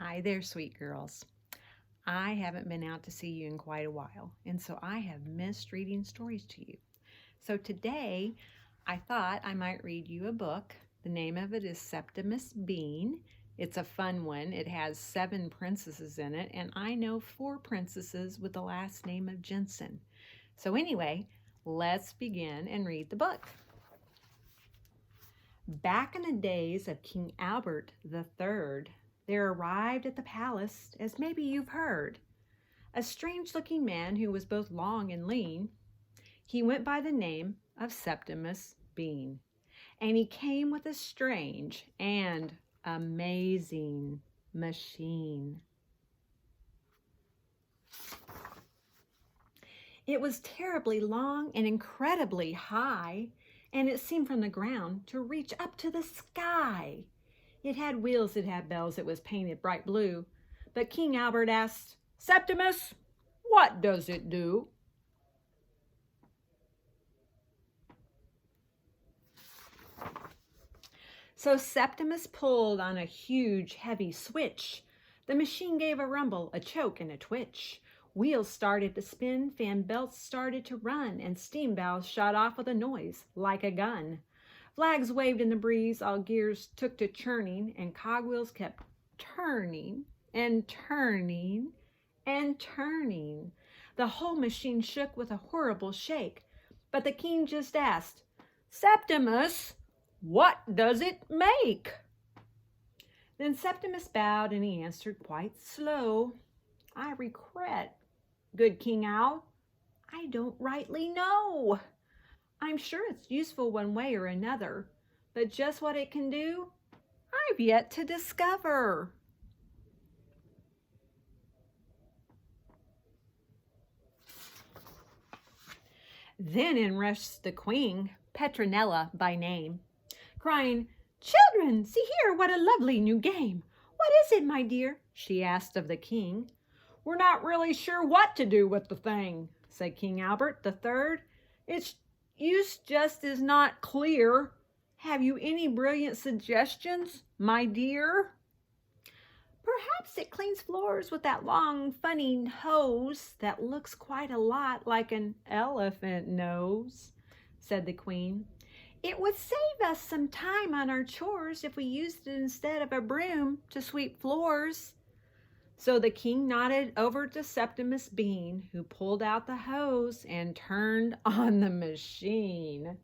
Hi there, sweet girls. I haven't been out to see you in quite a while, and so I have missed reading stories to you. So today, I thought I might read you a book. The name of it is Septimus Bean. It's a fun one. It has 7 princesses in it, and I know 4 princesses with the last name of Jensen. So anyway, let's begin and read the book. Back in the days of King Albert III, there arrived at the palace, as maybe you've heard, a strange-looking man who was both long and lean. He went by the name of Septimus Bean, and he came with a strange and amazing machine. It was terribly long and incredibly high, and it seemed from the ground to reach up to the sky. It had wheels, it had bells, it was painted bright blue. But King Albert asked, "Septimus, what does it do?" So Septimus pulled on a huge, heavy switch. The machine gave a rumble, a choke, and a twitch. Wheels started to spin, fan belts started to run, and steam valves shot off with a noise like a gun. Flags waved in the breeze, all gears took to churning, and cogwheels kept turning and turning and turning. The whole machine shook with a horrible shake, but the king just asked, "Septimus, what does it make?" Then Septimus bowed and he answered quite slow, "I regret, good King Owl, I don't rightly know. I'm sure it's useful one way or another, but just what it can do, I've yet to discover." Then in rushed the queen, Petronella by name, crying, "Children, see here what a lovely new game." "What is it, my dear?" she asked of the king. "We're not really sure what to do with the thing," said King Albert III. "Its use just is not clear. Have you any brilliant suggestions, my dear?" "Perhaps it cleans floors with that long, funny hose that looks quite a lot like an elephant nose," said the queen. "It would save us some time on our chores if we used it instead of a broom to sweep floors." So the king nodded over to Septimus Bean, who pulled out the hose and turned on the machine.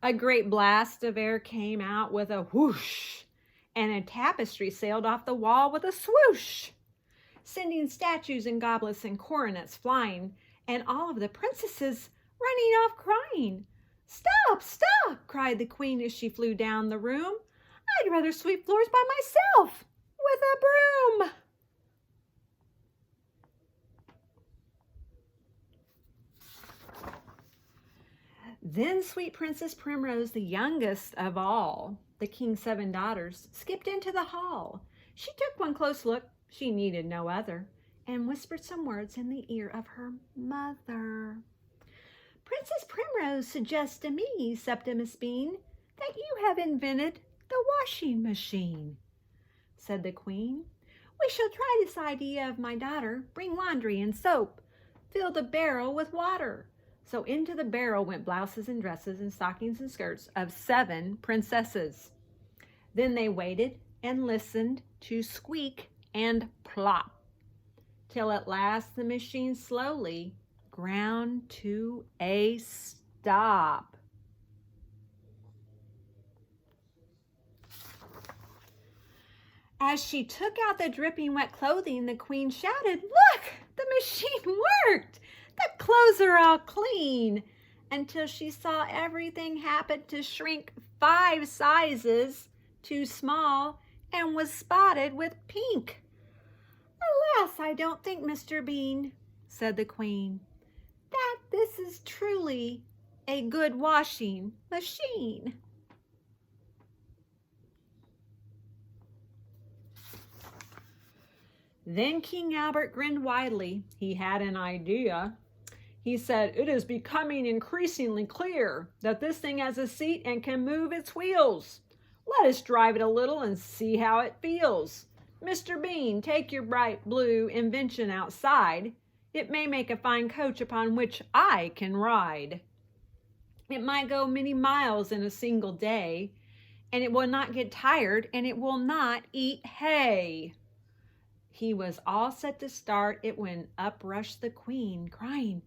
A great blast of air came out with a whoosh, and a tapestry sailed off the wall with a swoosh, sending statues and goblets and coronets flying, and all of the princesses running off crying. "Stop, stop," cried the queen as she flew down the room. "I'd rather sweep floors by myself with a broom." Then sweet Princess Primrose, the youngest of all the king's 7 daughters, skipped into the hall. She took one close look, she needed no other, and whispered some words in the ear of her mother. "Princess Primrose suggests to me, Septimus Bean, that you have invented the washing machine," said the queen. "We shall try this idea of my daughter. Bring laundry and soap. Fill the barrel with water." So into the barrel went blouses and dresses and stockings and skirts of 7 princesses. Then they waited and listened to squeak and plop, till at last the machine slowly ground to a stop. As she took out the dripping wet clothing, the queen shouted, "Look, the machine worked! The clothes are all clean," until she saw everything happen to shrink 5 sizes too small and was spotted with pink. "Alas, I don't think, Mr. Bean," said the queen, "that this is truly a good washing machine." Then King Albert grinned widely. He had an idea. He said, "It is becoming increasingly clear that this thing has a seat and can move its wheels. Let us drive it a little and see how it feels. Mr. Bean, take your bright blue invention outside. It may make a fine coach upon which I can ride. It might go many miles in a single day, and it will not get tired, and it will not eat hay." He was all set to start it when up rushed the queen, crying,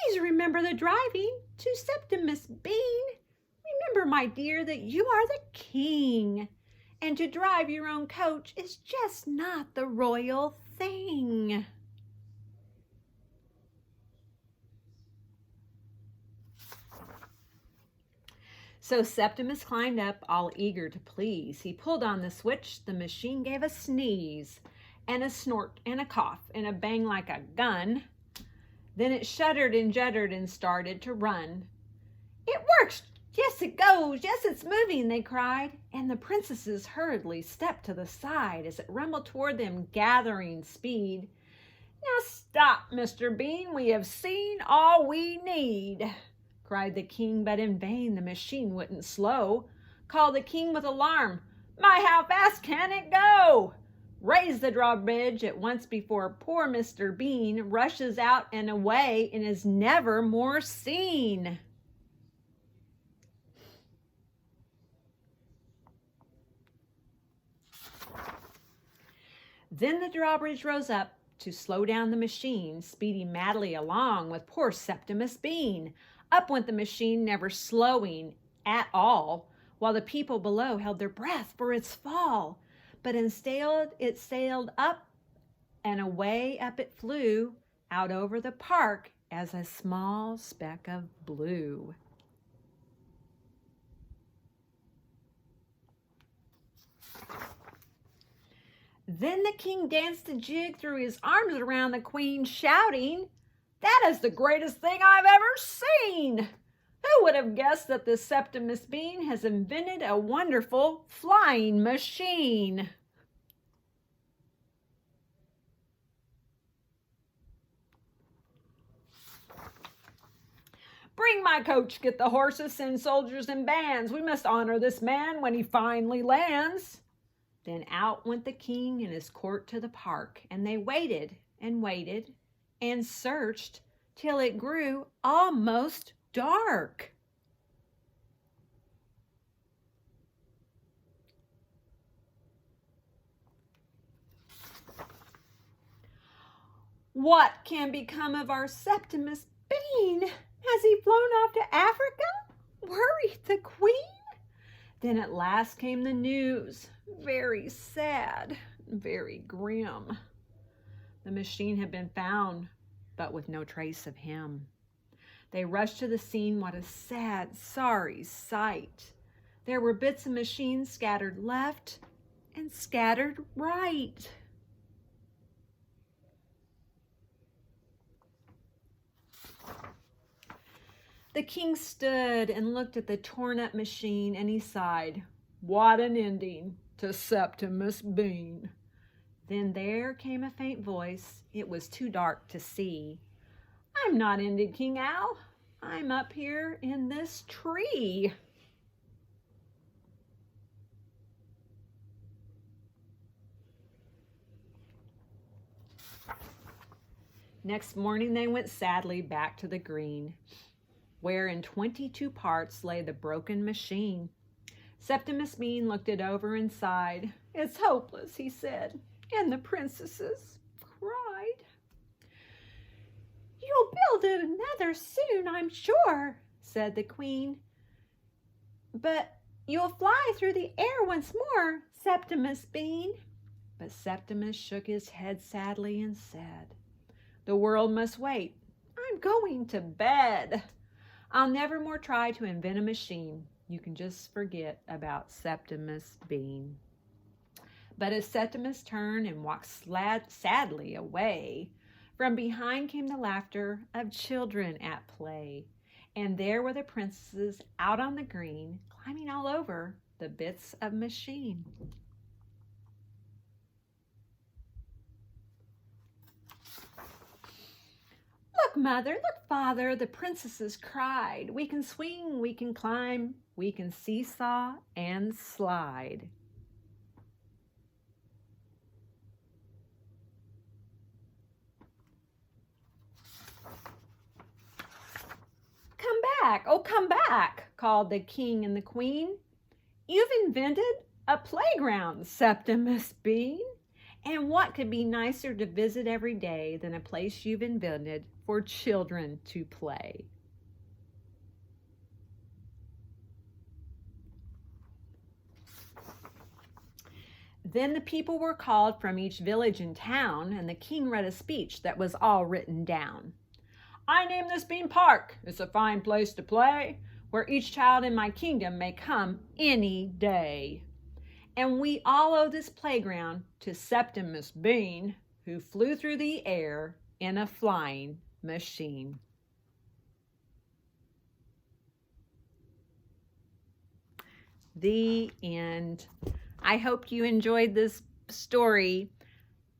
"Please remember the driving to Septimus Bean. Remember, my dear, that you are the king, and to drive your own coach is just not the royal thing." So Septimus climbed up, all eager to please. He pulled on the switch, the machine gave a sneeze, and a snort, and a cough, and a bang like a gun. Then it shuddered and juddered and started to run. "It works! Yes, it goes! Yes, it's moving!" they cried. And the princesses hurriedly stepped to the side as it rumbled toward them, gathering speed. "Now stop, Mr. Bean, we have seen all we need," cried the king, but in vain, the machine wouldn't slow. Called the king with alarm, "My, how fast can it go?" Raise the drawbridge at once before poor Mr. Bean rushes out and away and is never more seen. Then the drawbridge rose up to slow down the machine, speeding madly along with poor Septimus Bean. Up went the machine, never slowing at all, while the people below held their breath for its fall. But instead it sailed up, and away up it flew, out over the park as a small speck of blue. Then the king danced a jig, threw his arms around the queen, shouting, "That is the greatest thing I've ever seen! Who would have guessed that the Septimus Bean has invented a wonderful flying machine?" "Bring my coach, get the horses, send soldiers and bands. We must honor this man when he finally lands." Then out went the king and his court to the park, and they waited and waited and searched till it grew almost dark. "What can become of our Septimus Bean? Has he flown off to Africa?" worried the queen. Then at last came the news, very sad, very grim. The machine had been found, but with no trace of him. They rushed to the scene. What a sad, sorry sight. There were bits of machine scattered left and scattered right. The king stood and looked at the torn-up machine, and he sighed, "What an ending to Septimus Bean." Then there came a faint voice. It was too dark to see. "I'm not ended, King Owl. I'm up here in this tree." Next morning they went sadly back to the green, where in 22 parts lay the broken machine. Septimus Bean looked it over and sighed. "It's hopeless," he said, and the princesses cried. "You'll build another soon, I'm sure," said the queen. "But you'll fly through the air once more, Septimus Bean." But Septimus shook his head sadly and said, "The world must wait. I'm going to bed. I'll never more try to invent a machine. You can just forget about Septimus Bean." But as Septimus turned and walked sadly away, from behind came the laughter of children at play. And there were the princesses out on the green, climbing all over the bits of machine. Look, Mother, look, Father, the princesses cried. We can swing, we can climb, we can seesaw and slide. Come back, oh, come back, called the king and the queen. You've invented a playground, Septimus Bean. And what could be nicer to visit every day than a place you've invented for children to play? Then the people were called from each village and town, and the king read a speech that was all written down. I name this Bean Park. It's a fine place to play, where each child in my kingdom may come any day. And we all owe this playground to Septimus Bean, who flew through the air in a flying machine. The end. I hope you enjoyed this story,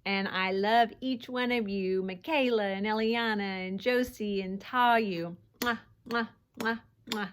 and I love each one of you, Michaela and Eliana and Josie and Tayu. Mwah, mwah, mwah, mwah.